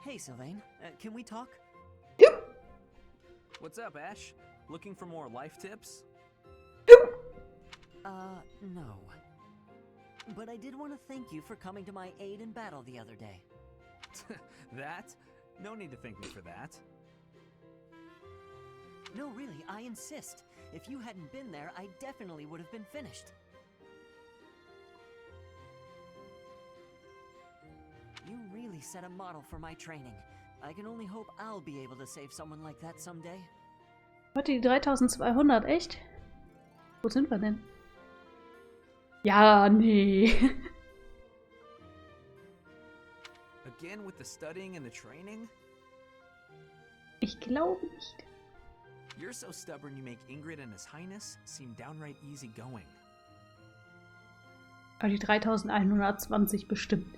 Hey, Sylvain. Can we talk? What's up, Ash? Looking for more life tips? No. But I did want to thank you for coming to my aid in battle the other day. That? No need to thank me for that. No, really, I insist. If you hadn't been there, I definitely would have been finished. You really set a model for my training. I can only hope I'll be able to save someone like that someday. Warte, die 3200, echt? Wo sind wir denn? Ja, nee. Again with the studying and the training? Ich glaube nicht. You're so stubborn you make Ingrid and His Highness seem downright easygoing. Aber die 3120 bestimmt.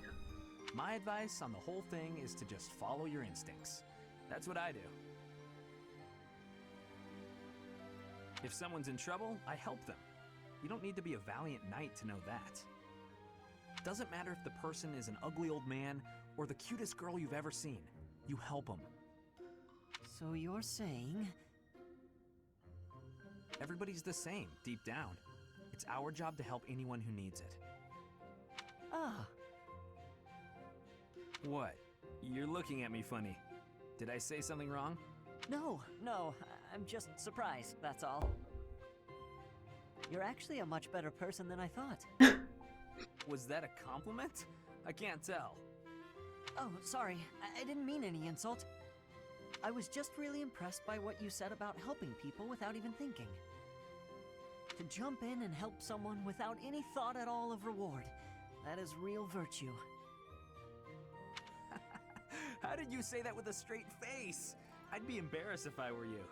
My advice on the whole thing is to just follow your instincts. That's what I do. If someone's in trouble, I help them. You don't need to be a valiant knight to know that. Doesn't matter if the person is an ugly old man or the cutest girl you've ever seen. You help them. So you're saying... Everybody's the same, deep down. It's our job to help anyone who needs it. Ah. What? You're looking at me funny. Did I say something wrong? No, I'm just surprised, that's all. You're actually a much better person than I thought. Was that a compliment? I can't tell. Oh, sorry, I didn't mean any insult. I was just really impressed by what you said about helping people without even thinking. To jump in and help someone without any thought at all of reward, that is real virtue. How did you say that with a straight face? I'd be embarrassed if I were you.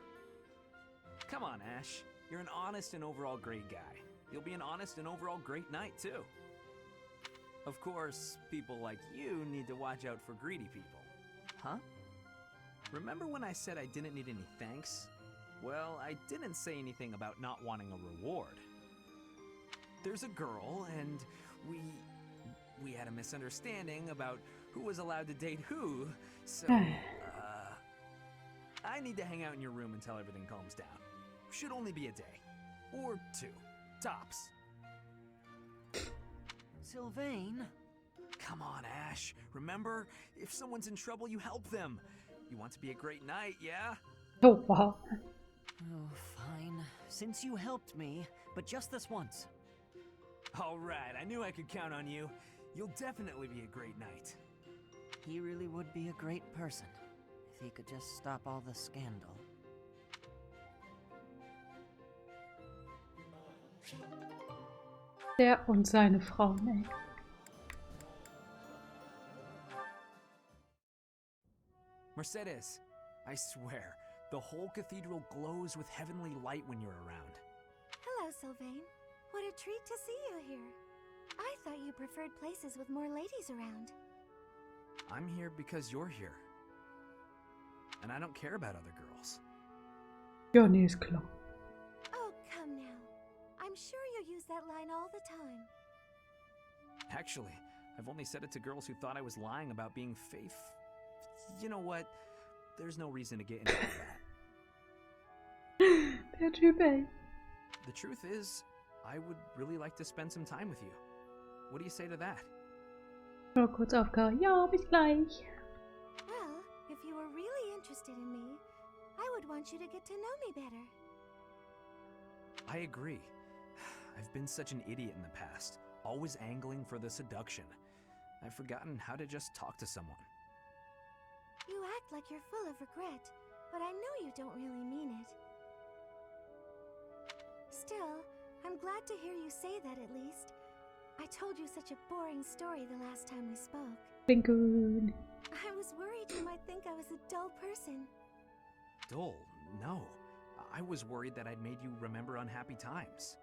Come on, Ash. You're an honest and overall great guy. You'll be an honest and overall great knight, too. Of course, people like you need to watch out for greedy people. Huh? Remember when I said I didn't need any thanks? Well, I didn't say anything about not wanting a reward. There's a girl, and we had a misunderstanding about who was allowed to date who, so, I need to hang out in your room until everything calms down. Should only be a day. Or two. Tops. Sylvain? Come on, Ash. Remember, if someone's in trouble, you help them. You want to be a great knight, yeah? Oh, wow. Oh, fine. Since you helped me, but just this once. All right, I knew I could count on you. You'll definitely be a great knight. He really would be a great person, if he could just stop all the scandal. Der und seine Frau, ey. Mercedes, I swear, the whole cathedral glows with heavenly light when you're around. Hello, Sylvain. What a treat to see you here. I thought you preferred places with more ladies around. I'm here because you're here. And I don't care about other girls. Ja, nee, ist klar. Oh, come now. I'm sure you use that line all the time. Actually, I've only said it to girls who thought I was lying about being You know what? There's no reason to get into all that. Der Typ, ey. The truth is, I would really like to spend some time with you. What do you say to that? Nur kurz aufgehört. Ja, bis gleich. Well, if you were really interested in me, I would want you to get to know me better. I agree. I've been such an idiot in the past, always angling for the seduction. I've forgotten how to just talk to someone. You act like you're full of regret, but I know you don't really mean it. Still, I'm glad to hear you say that at least. I told you such a boring story the last time we spoke. Bin gut. I was worried you might think I was a dull person. Dull? No. I was worried that I'd made you remember unhappy times.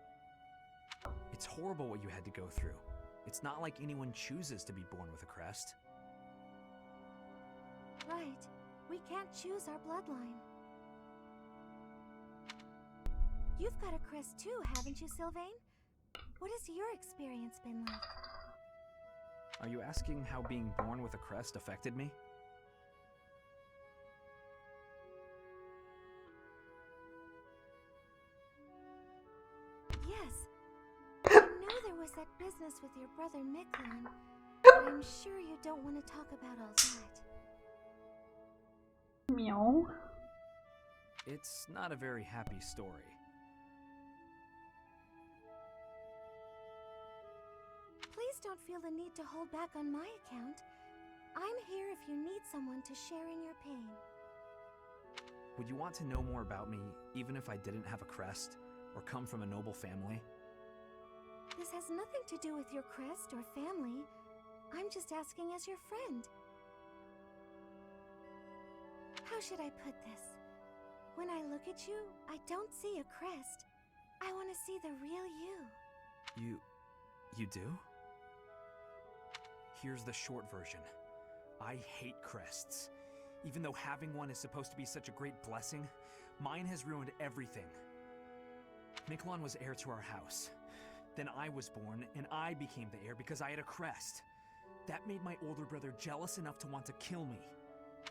It's horrible what you had to go through. It's not like anyone chooses to be born with a crest. Right. We can't choose our bloodline. You've got a crest too, haven't you, Sylvain? What has your experience been like? Are you asking how being born with a crest affected me? course, that business with your brother Miklon, but I'm sure you don't want to talk about all that. Meow. It's not a very happy story. Please don't feel the need to hold back on my account. I'm here if you need someone to share in your pain. Would you want to know more about me, even if I didn't have a crest, or come from a noble family? This has nothing to do with your crest or family. I'm just asking as your friend. How should I put this? When I look at you, I don't see a crest. I want to see the real you. You do? Here's the short version. I hate crests. Even though having one is supposed to be such a great blessing, mine has ruined everything. Miklon was heir to our house. Then I was born, and I became the heir because I had a crest. That made my older brother jealous enough to want to kill me.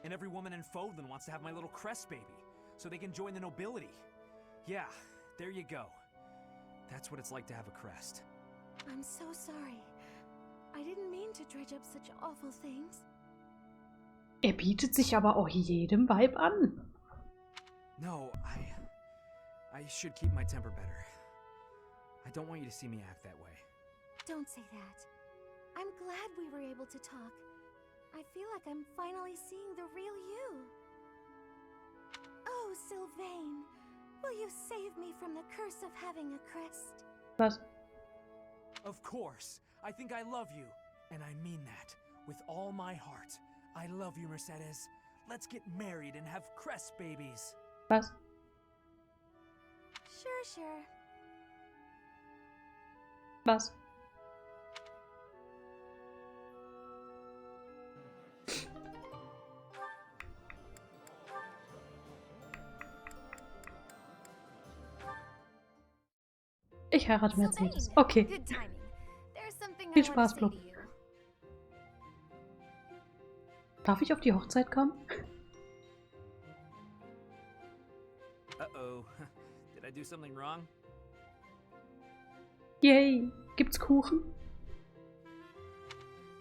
And every woman in Fodlan wants to have my little crest baby, so they can join the nobility. Yeah, there you go. That's what it's like to have a crest. I'm so sorry. I didn't mean to dredge up such awful things. Bietet sich aber auch jedem Weib an. No, I should keep my temper better. I don't want you to see me act that way. Don't say that. I'm glad we were able to talk. I feel like I'm finally seeing the real you. Oh, Sylvain, will you save me from the curse of having a crest? Was? Of course. I think I love you. And I mean that. With all my heart. I love you, Mercedes. Let's get married and have crest babies. Was? Sure. Was? Ich heirate Mercedes. Okay. Good timing. There's something Viel I want Spaß, to say Blub. to you. Darf ich auf die Hochzeit kommen? Uh-oh. Did I do something wrong? Yay. Gibt's Kuchen?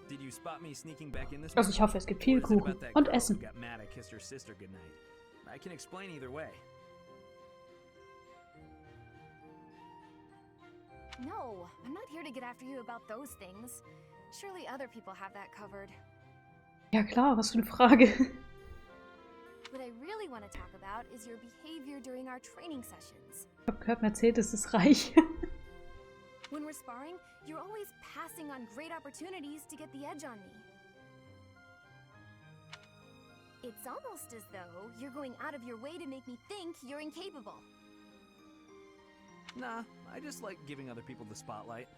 Did you spot me sneaking back in this Also ich hoffe, es gibt viel Or is it Kuchen. about that Und girl who Essen. got mad I kissed her sister goodnight? I can explain either way. No, I'm not here to get after you about those things. Surely other people have that covered. Ja klar, was für eine Frage. What I really want to talk about is your behavior during our training sessions. Ich hab gehört, Mercedes ist reich. When we're sparring, you're always passing on great opportunities to get the edge on me. It's almost as though you're going out of your way to make me think you're incapable. Nah, I just like giving other people the spotlight.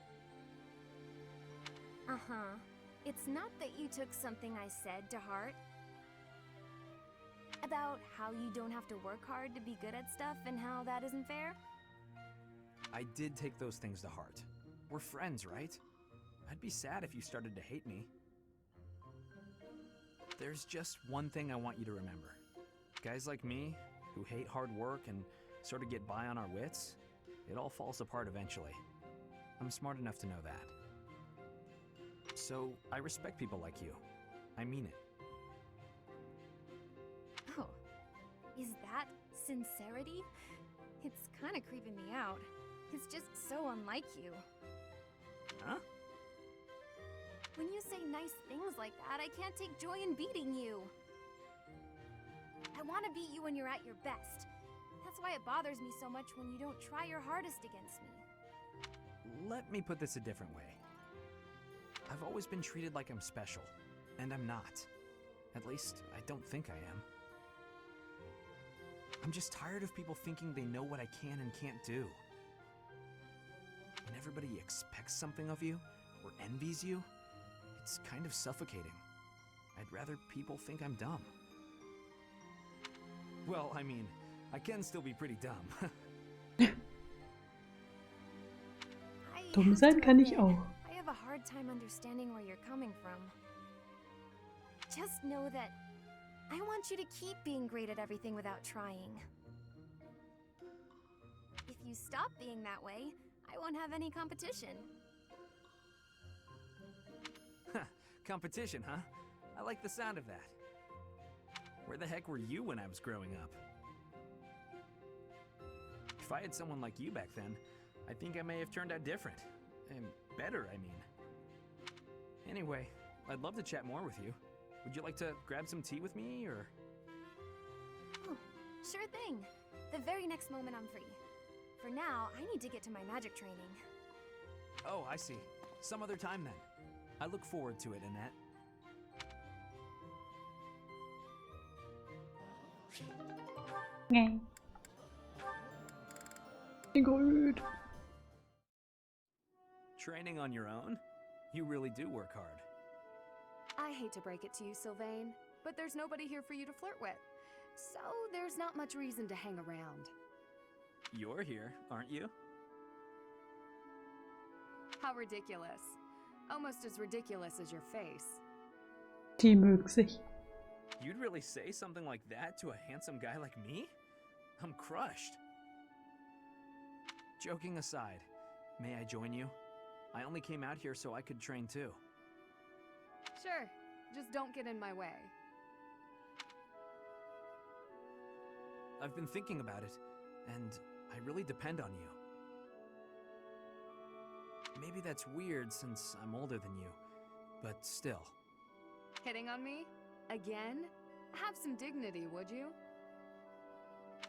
Uh-huh. It's not that you took something I said to heart. About how you don't have to work hard to be good at stuff and how that isn't fair? I did take those things to heart. We're friends, right? I'd be sad if you started to hate me. There's just one thing I want you to remember. Guys like me, who hate hard work and sort of get by on our wits, it all falls apart eventually. I'm smart enough to know that. So, I respect people like you. I mean it. Oh, is that sincerity? It's kind of creeping me out. It's just so unlike you. Huh? When you say nice things like that, I can't take joy in beating you. I want to beat you when you're at your best. That's why it bothers me so much when you don't try your hardest against me. Let me put this a different way. I've always been treated like I'm special, and I'm not. At least, I don't think I am. I'm just tired of people thinking they know what I can and can't do. When everybody expects something of you, or envies you, it's kind of suffocating. I'd rather people think I'm dumb. Well, I mean, I can still be pretty dumb. Dumm sein kann ich auch. I have a hard time understanding where you're coming from. Just know that I want you to keep being great at everything without trying. If you stop being that way, I won't have any competition. Competition, huh? I like the sound of that. Where the heck were you when I was growing up? If I had someone like you back then, I think I may have turned out different. And better, I mean. Anyway, I'd love to chat more with you. Would you like to grab some tea with me, or...? Oh, sure thing. The very next moment I'm free. For now, I need to get to my magic training. Oh, I see. Some other time then. I look forward to it, Annette. Nee. Gut. Training on your own? You really do work hard. I hate to break it to you, Sylvain, but there's nobody here for you to flirt with. So there's not much reason to hang around. You're here, aren't you? How ridiculous. Almost as ridiculous as your face. Die mögen sich. You'd really say something like that to a handsome guy like me? I'm crushed. Joking aside, may I join you? I only came out here so I could train too. Sure, just don't get in my way. I've been thinking about it, and I really depend on you. Maybe that's weird since I'm older than you, but still. Hitting on me? Again? Have some dignity, would you?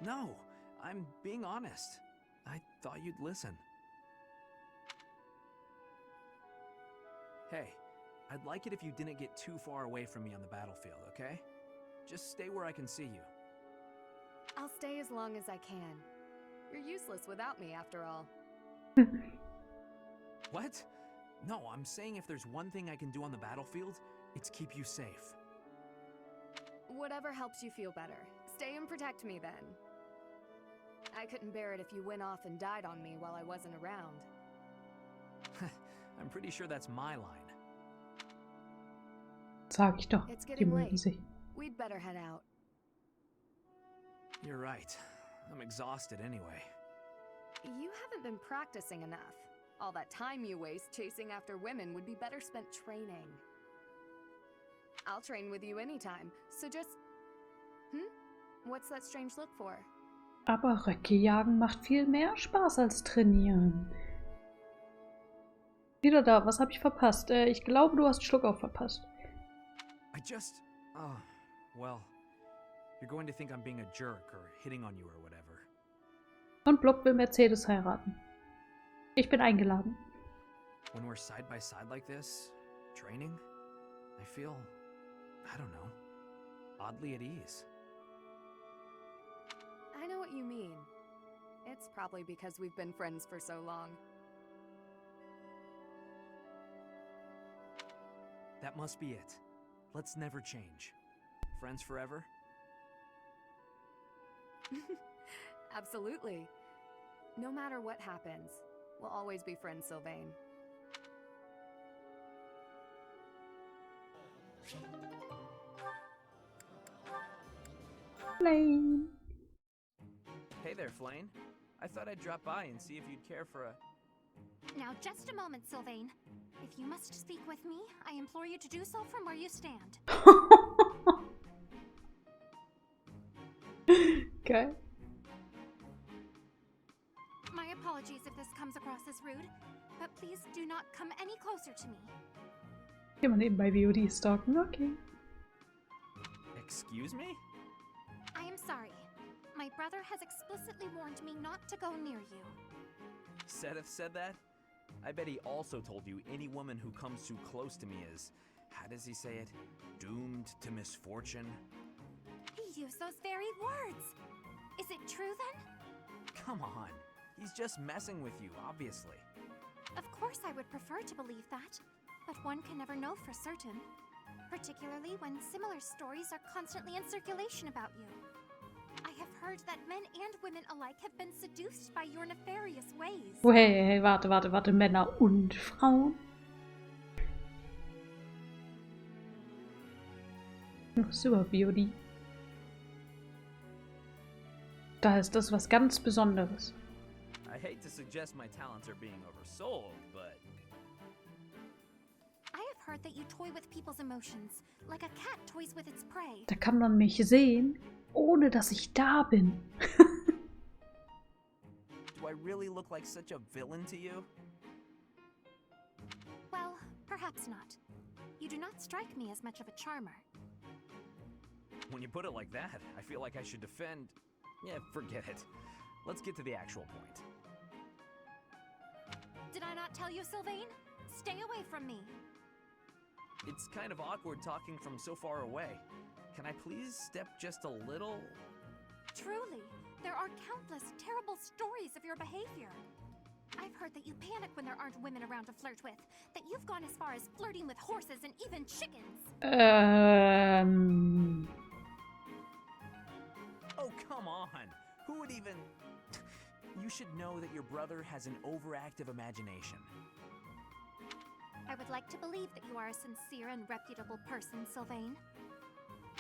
No, I'm being honest. I thought you'd listen. Hey, I'd like it if you didn't get too far away from me on the battlefield, okay? Just stay where I can see you. I'll stay as long as I can. You're useless without me, after all. What? No, I'm saying if there's one thing I can do on the battlefield, it's keep you safe. Whatever helps you feel better. Stay and protect me then. I couldn't bear it if you went off and died on me while I wasn't around. I'm pretty sure that's my line. Sag ich doch, It's die getting mögen late. sich. We'd better head out. You're right. I'm exhausted anyway. You haven't been practicing enough. All that time you waste chasing after women would be better spent training. I'll train with you anytime, so just... What's that strange look for? Aber Röcke jagen macht viel mehr Spaß als trainieren. Wieder da, was habe ich verpasst? Ich glaube, du hast Schluck auf verpasst. Oh, well, you're going to think I'm being a jerk or hitting on you or whatever. Und Block will Mercedes heiraten. Ich bin eingeladen. When we're side by side like this, training, I feel, I don't know, oddly at ease. I know what you mean. It's probably because we've been friends for so long. That must be it. Let's never change. Friends forever? Absolutely. No matter what happens, we'll always be friends, Sylvain. Flame. Hey there, Flane. I thought I'd drop by and see if you'd care for a... Now, just a moment, Sylvain. If you must speak with me, I implore you to do so from where you stand. Geil. My apologies if this comes across as rude, but please do not come any closer to me. Geh mal nebenbei VOD stalken, okay. Excuse me? I am sorry. My brother has explicitly warned me not to go near you. Seth said that? I bet he also told you any woman who comes too close to me is, how does he say it? Doomed to misfortune? He used those very words. Is it true then? Come on. He's just messing with you, obviously. Of course I would prefer to believe that, but one can never know for certain. Particularly when similar stories are constantly in circulation about you. I have heard that men and women alike have been seduced by your nefarious ways. Oh, hey, warte, Männer und Frauen. Super, VOD. Da ist das was ganz Besonderes. I hate to suggest my talents are being oversold, but... I have heard that you toy with people's emotions, like a cat toys with its prey. Da kann man mich sehen, ohne dass ich da bin. Do I really look like such a villain to you? Well, perhaps not. You do not strike me as much of a charmer. When you put it like that, I feel like I should defend... Yeah, forget it. Let's get to the actual point. Did I not tell you, Sylvain? Stay away from me. It's kind of awkward talking from so far away. Can I please step just a little? Truly, there are countless terrible stories of your behavior. I've heard that you panic when there aren't women around to flirt with, that you've gone as far as flirting with horses and even chickens. Oh, come on. Who would even... You should know that your brother has an overactive imagination. I would like to believe that you are a sincere and reputable person, Sylvain.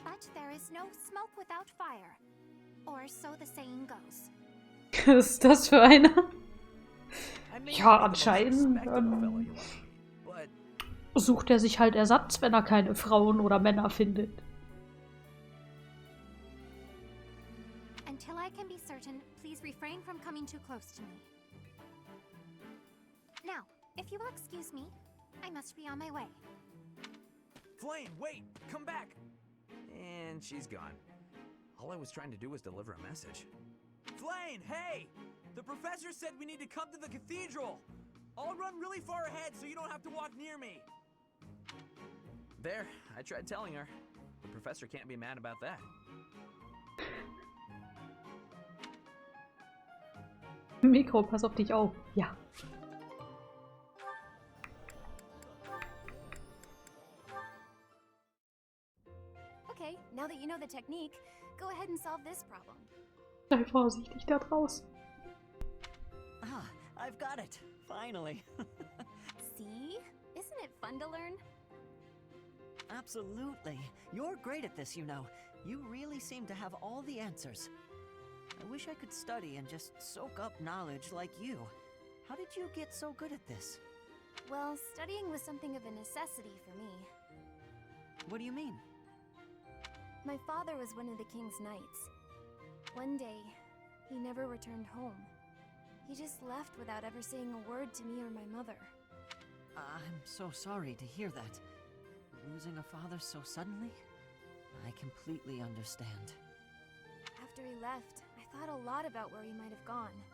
But there is no smoke without fire. Or so the saying goes. Was ist das für einer? I may Ja, not be the most anscheinend respectable fellow you want to be, but sucht er sich halt Ersatz, wenn er keine Frauen oder Männer findet. Until I can be certain, please refrain from coming too close to me. Now, if you will excuse me, I must be on my way. Flame, wait! Come back! And she's gone. All I was trying to do was deliver a message. Flame, hey! The professor said we need to come to the cathedral! I'll run really far ahead so you don't have to walk near me! There, I tried telling her. The professor can't be mad about that. Mikro, pass auf dich auf. Ja. Okay, now that you know the technique, go ahead and solve this problem. Sei vorsichtig da draußen. Ah, I've got it. Finally. See? Isn't it fun to learn? Absolutely. You're great at this, you know. You really seem to have all the answers. I wish I could study and just soak up knowledge like you. How did you get so good at this? Well, studying was something of a necessity for me. What do you mean? My father was one of the king's knights. One day, he never returned home. He just left without ever saying a word to me or my mother. I'm so sorry to hear that. Losing a father so suddenly? I completely understand. After he left, I thought a lot about where he might have gone.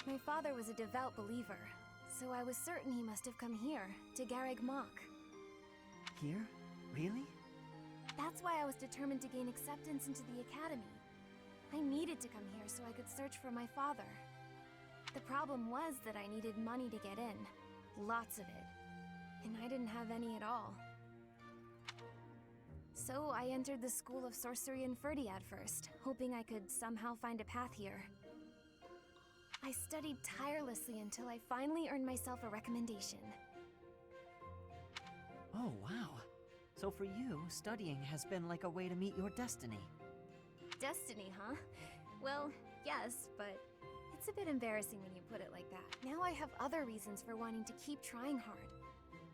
My father was a devout believer, so I was certain he must have come here, to Garreg Mach. Here? Really? That's why I was determined to gain acceptance into the Academy. I needed to come here so I could search for my father. The problem was that I needed money to get in. Lots of it. And I didn't have any at all. So I entered the School of Sorcery and Furtiad first, hoping I could somehow find a path here. I studied tirelessly until I finally earned myself a recommendation. Oh, wow. So for you, studying has been like a way to meet your destiny. Destiny, huh? Well, yes, but it's a bit embarrassing when you put it like that. Now I have other reasons for wanting to keep trying hard.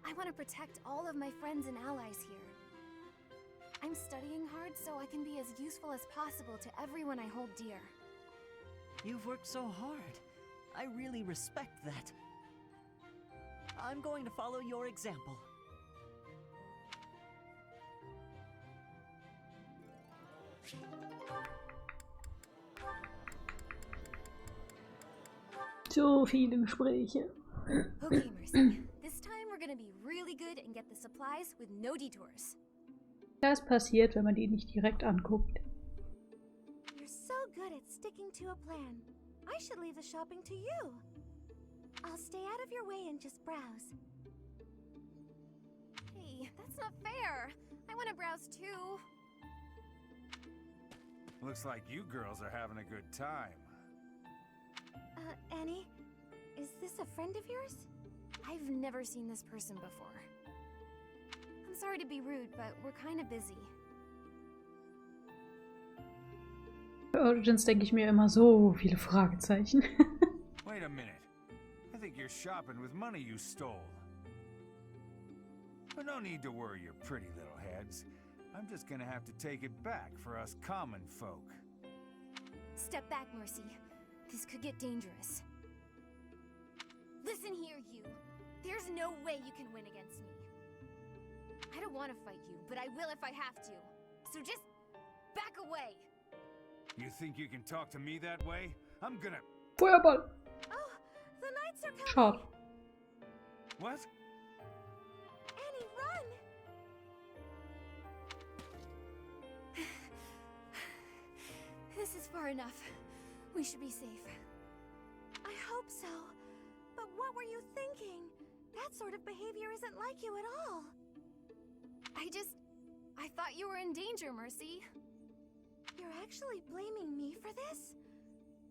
I want to protect all of my friends and allies here. I'm studying hard so I can be as useful as possible to everyone I hold dear. You've worked so hard. I really respect that. I'm going to follow your example. So viele Gespräche. Okay, Mercy. This time we're gonna be really good and get the supplies with no detours. Das passiert, wenn man die nicht direkt anguckt. You're so good at sticking to a plan. I should leave the shopping to you. I'll stay out of your way and just browse. Hey, that's not fair. I want to browse too. Looks like you girls are having a good time. Annie? Is this a friend of yours? I've never seen this person before. I'm sorry to be rude, but we're kind of busy. Bei Origins denke ich mir immer so viele Fragezeichen. Wait a minute. I think you're shopping with money you stole. But no need to worry your pretty little heads. I'm just gonna have to take it back for us common folk. Step back, Mercy. This could get dangerous. Listen here, you. There's no way you can win against me. I don't want to fight you, but I will if I have to. So just back away. You think you can talk to me that way? I'm gonna... Feuerball. Oh, the knights are coming. Schade. What? Annie, run! This is far enough. We should be safe. I hope so. But what were you thinking? That sort of behavior isn't like you at all. I thought you were in danger, Mercy. You're actually blaming me for this?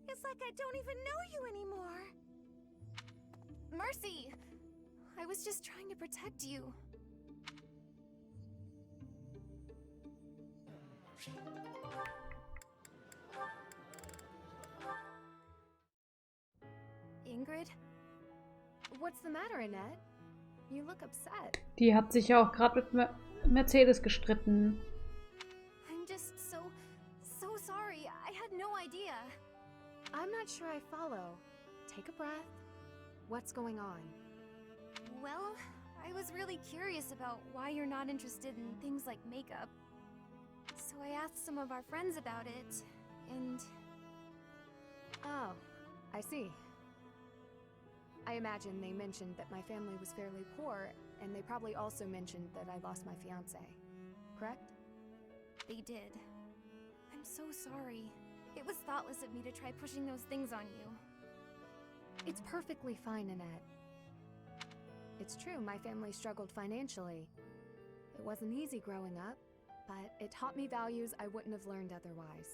It's like I don't even know you anymore. Mercy! I was just trying to protect you. Ingrid? What's the matter, Annette? You look upset. Die hat sich ja auch gerade mit Mercedes gestritten. I'm just so sorry. I had no idea. I'm not sure I follow. Take a breath. What's going on? Well, I was really curious about why you're not interested in things like makeup. So I asked some of our friends about it, and... Oh, I see. I imagine they mentioned that my family was fairly poor, and they probably also mentioned that I lost my fiancé. Correct? They did. I'm so sorry. It was thoughtless of me to try pushing those things on you. It's perfectly fine, Annette. It's true, my family struggled financially. It wasn't easy growing up, but it taught me values I wouldn't have learned otherwise.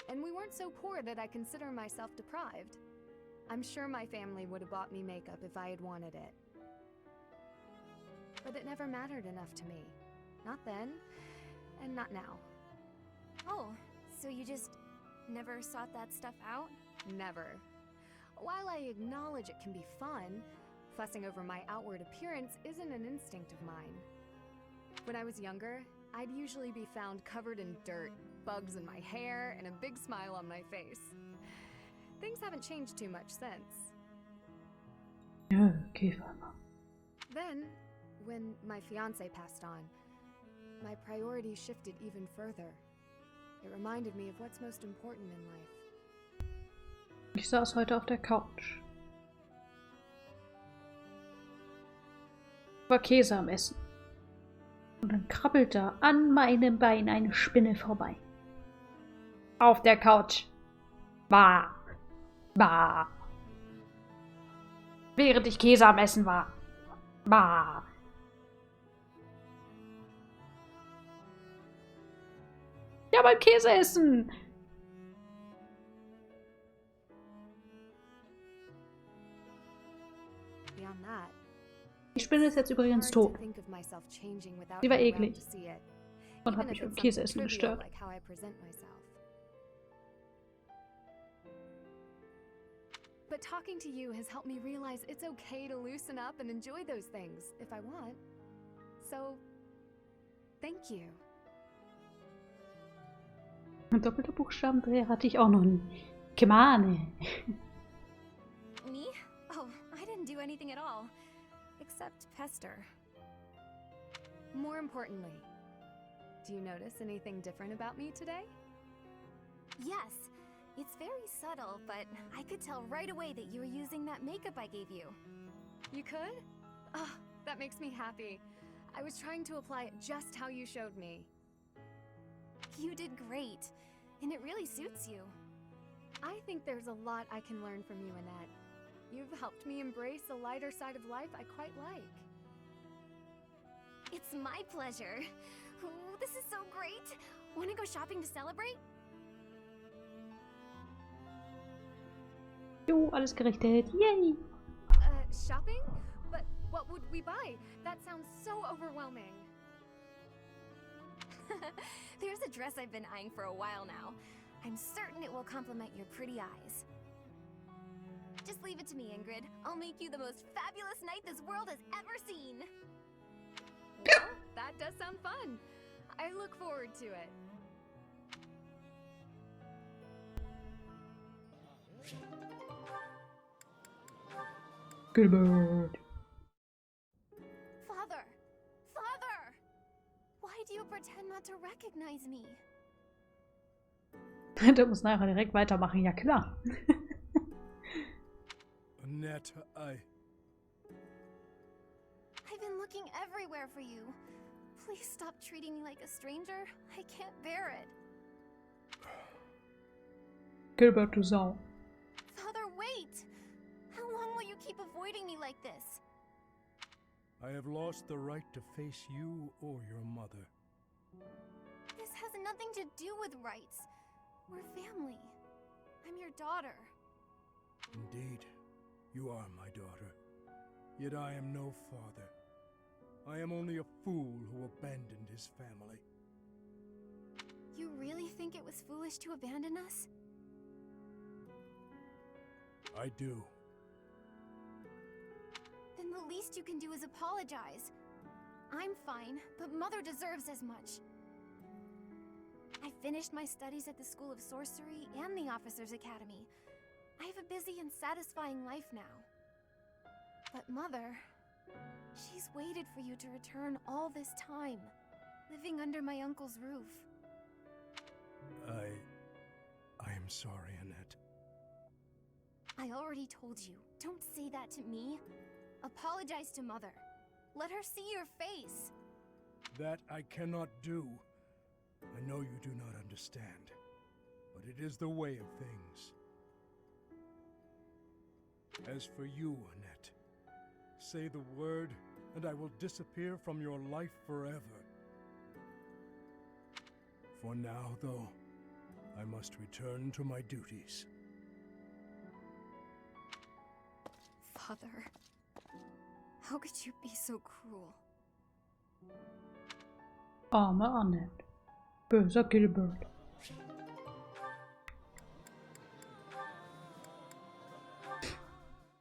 And we weren't so poor that I consider myself deprived. I'm sure my family would have bought me makeup if I had wanted it. But it never mattered enough to me. Not then, and not now. Oh, so you just never sought that stuff out? Never. While I acknowledge it can be fun, fussing over my outward appearance isn't an instinct of mine. When I was younger, I'd usually be found covered in dirt, bugs in my hair, and a big smile on my face. Things haven't changed too much since. Okay. Then, when my fiancé passed on, my priorities shifted even further. It reminded me of what's most important in life. Ich saß heute auf der Couch. War Käse am Essen. Und dann krabbelt da an meinem Bein eine Spinne vorbei. Auf der Couch. Bah. Bah. Während ich Käse am Essen war. Bah. Ja, beim Käse essen. Beyond that, Die Spinne ist jetzt übrigens hard to tot. think of myself changing without Sie war you around eklig to see it. und hat Even mich if beim it's Käseessen something trivial gestört. like how I present myself. But talking to you has helped me realize it's okay to loosen up and enjoy those things if I want. So, thank you. Ein doppelter Buchstabendreher hatte ich auch noch nie. Kemane. Me? Oh, I didn't do anything at all. Except pester. More importantly, do you notice anything different about me today? Yes. It's very subtle, but I could tell right away that you were using that makeup I gave you. You could? Oh, that makes me happy. I was trying to apply it just how you showed me. You did great, and it really suits you. I think there's a lot I can learn from you, Annette. You've helped me embrace a lighter side of life I quite like. It's my pleasure. Ooh, this is so great. Want to go shopping to celebrate? Jo, alles gerichtet. Yay! Shopping? But what would we buy? That sounds so overwhelming. There's a dress I've been eyeing for a while now. I'm certain it will complement your pretty eyes. Just leave it to me, Ingrid. I'll make you the most fabulous knight this world has ever seen. That does sound fun. I look forward to it. Gilbert. Father! Father! Why do you pretend not to recognize me? Da muss Naira direkt weitermachen, ja klar. Annette, I've been looking everywhere for you. Please stop treating me like a stranger. I can't bear it. Gilbert, du Sau. Father, wait! How long will you keep avoiding me like this? I have lost the right to face you or your mother. This has nothing to do with rights. We're family. I'm your daughter. Indeed, you are my daughter. Yet I am no father. I am only a fool who abandoned his family. You really think it was foolish to abandon us? I do. Then the least you can do is apologize. I'm fine, but Mother deserves as much. I finished my studies at the School of Sorcery and the Officers' Academy. I have a busy and satisfying life now. But Mother, she's waited for you to return all this time, living under my uncle's roof. I am sorry, Annette. I already told you, don't say that to me. Apologize to Mother. Let her see your face. That I cannot do. I know you do not understand, but it is the way of things. As for you, Annette, say the word, and I will disappear from your life forever. For now, though, I must return to my duties. Father, how could you be so cruel? Arme Annette. Böser Gilbert.